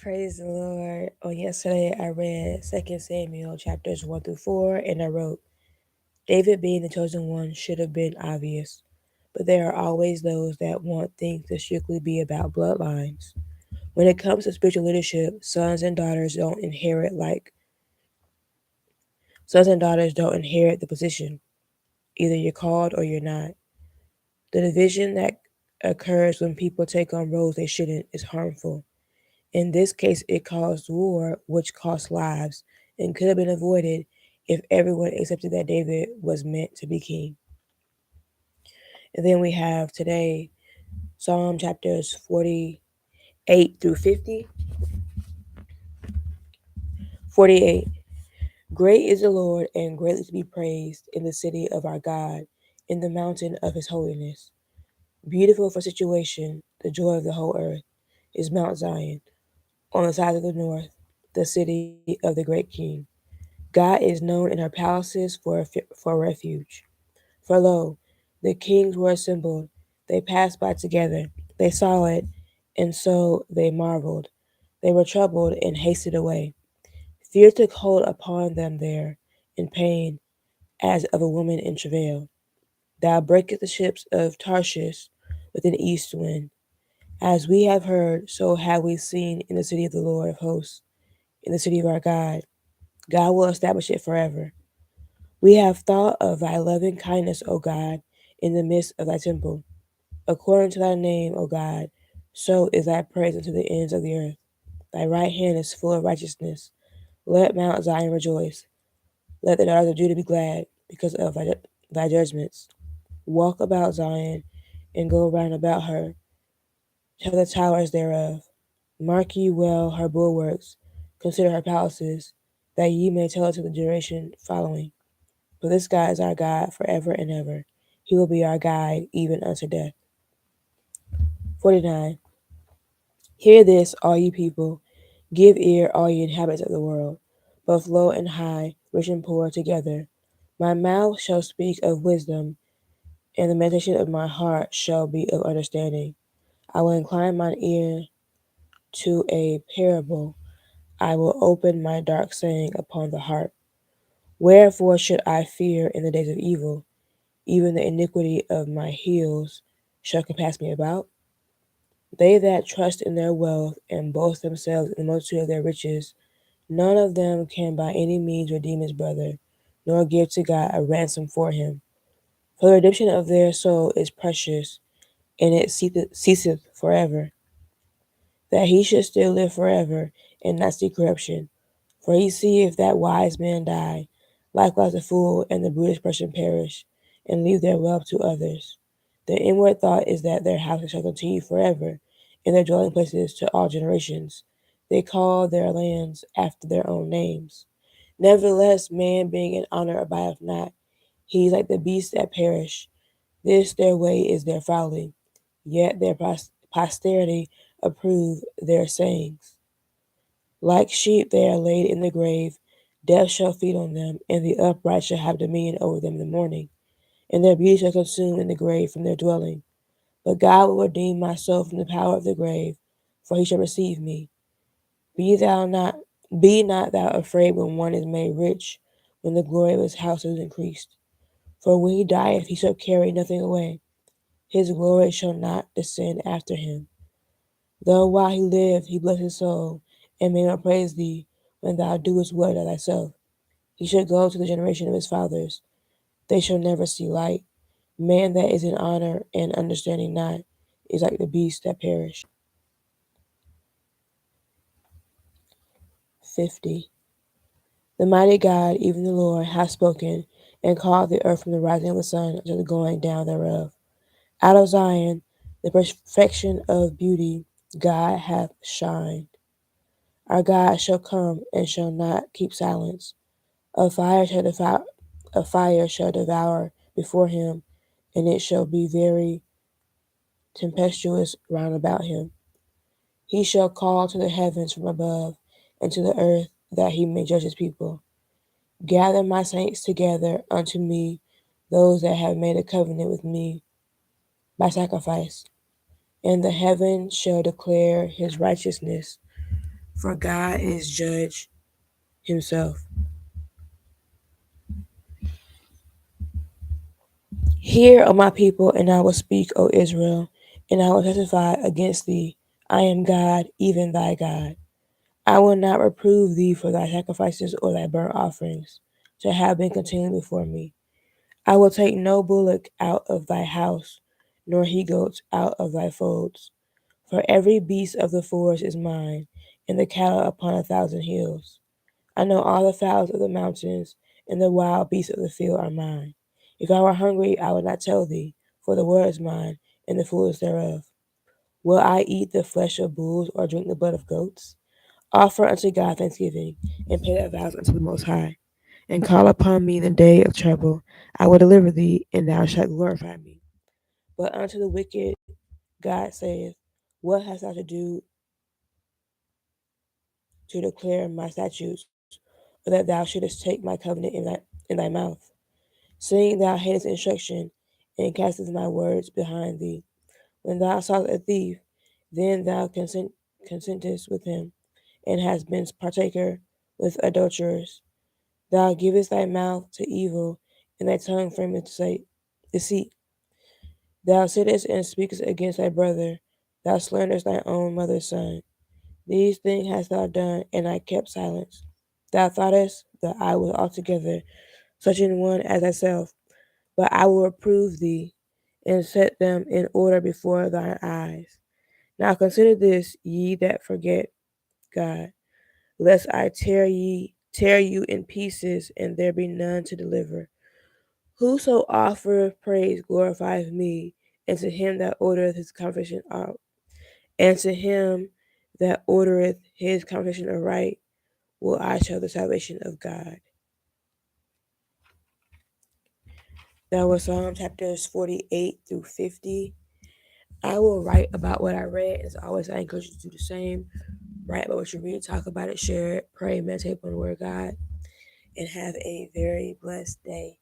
Praise the Lord. On yesterday, I read 2 Samuel chapters 1 through 4, and I wrote, David being the chosen one should have been obvious, but there are always those that want things to strictly be about bloodlines. When it comes to spiritual leadership, sons and daughters don't inherit the position. Either you're called or you're not. The division that occurs when people take on roles they shouldn't is harmful. In this case, it caused war, which cost lives, and could have been avoided if everyone accepted that David was meant to be king. And then we have today Psalm chapters 48 through 50. 48. Great is the Lord and greatly to be praised in the city of our God, in the mountain of his holiness. Beautiful for situation, the joy of the whole earth, is Mount Zion, on the side of the north, the city of the great king. God is known in her palaces for refuge. For lo, the kings were assembled. They passed by together. They saw it, and so they marveled. They were troubled and hasted away. Fear took hold upon them there, in pain, as of a woman in travail. Thou breakest the ships of Tarshish with an east wind. As we have heard, so have we seen in the city of the Lord of hosts, in the city of our God. God will establish it forever. We have thought of thy loving kindness, O God, in the midst of thy temple. According to thy name, O God, so is thy praise unto the ends of the earth. Thy right hand is full of righteousness. Let Mount Zion rejoice. Let the daughters of Judah be glad because of thy judgments. Walk about Zion and go round about her. Tell the towers thereof. Mark ye well her bulwarks. Consider her palaces, that ye may tell it to the generation following. For this God is our God forever and ever. He will be our guide even unto death. 49. Hear this, all ye people. Give ear, all ye inhabitants of the world, both low and high, rich and poor together. My mouth shall speak of wisdom, and the meditation of my heart shall be of understanding. I will incline mine ear to a parable. I will open my dark saying upon the harp. Wherefore should I fear in the days of evil? Even the iniquity of my heels shall compass me about. They that trust in their wealth and boast themselves in the multitude of their riches, none of them can by any means redeem his brother, nor give to God a ransom for him. For the redemption of their soul is precious, and it ceaseth forever, that he should still live forever, and not see corruption. For he seeth that wise men die, likewise the fool and the brutish person perish, and leave their wealth to others. Their inward thought is that their houses shall continue forever, and their dwelling places to all generations. They call their lands after their own names. Nevertheless, man being in honor abideth not. He is like the beasts that perish. This their way is their folly, yet their posterity approve their sayings. Like sheep they are laid in the grave. Death shall feed on them, and the upright shall have dominion over them in the morning. And their beauty shall consume in the grave from their dwelling. But God will redeem my soul from the power of the grave, for he shall receive me. Be thou not be not thou afraid when one is made rich, when the glory of his house is increased. For when he dieth he shall carry nothing away. His glory shall not descend after him. Though while he lived he bless his soul, and may not praise thee when thou doest well to thyself. He shall go to the generation of his fathers. They shall never see light. Man that is in honor and understanding not is like the beasts that perish. 50. The mighty God, even the Lord, hath spoken, and called the earth from the rising of the sun unto the going down thereof. Out of Zion, the perfection of beauty, God hath shined. Our God shall come and shall not keep silence. A fire shall devour before him, and it shall be very tempestuous round about him. He shall call to the heavens from above, and to the earth, that he may judge his people. Gather my saints together unto me, those that have made a covenant with me by sacrifice. And the heaven shall declare his righteousness, for God is judge himself. Hear, O my people, and I will speak, O Israel, and I will testify against thee. I am God, even thy God. I will not reprove thee for thy sacrifices or thy burnt offerings, to have been continually before me. I will take no bullock out of thy house, nor he goats out of thy folds. For every beast of the forest is mine, and the cattle upon 1,000 hills. I know all the fowls of the mountains, and the wild beasts of the field are mine. If I were hungry, I would not tell thee, for the world is mine, and the fullness thereof. Will I eat the flesh of bulls, or drink the blood of goats? Offer unto God thanksgiving, and pay thy vows unto the Most High. And call upon me in the day of trouble. I will deliver thee, and thou shalt glorify me. But unto the wicked God saith, what hast thou to do to declare my statutes, or that thou shouldest take my covenant in thy mouth? Seeing thou hatest instruction, and castest my words behind thee. When thou sawest a thief, then thou consentest with him, and hast been partaker with adulterers. Thou givest thy mouth to evil, and thy tongue frameth to say deceit. Thou sittest and speakest against thy brother. Thou slanderest thy own mother's son. These things hast thou done, and I kept silence. Thou thoughtest that I was altogether such an one as thyself, but I will reprove thee, and set them in order before thine eyes. Now consider this, ye that forget God, lest I tear you in pieces, and there be none to deliver. Whoso offereth praise glorifieth me, and to him that ordereth his conversation out, and to him that ordereth his conversation aright, will I show the salvation of God. That was Psalm chapters 48 through 50. I will write about what I read. As always, I encourage you to do the same. Write about what you read, talk about it, share it, pray, meditate on the Word of God, and have a very blessed day.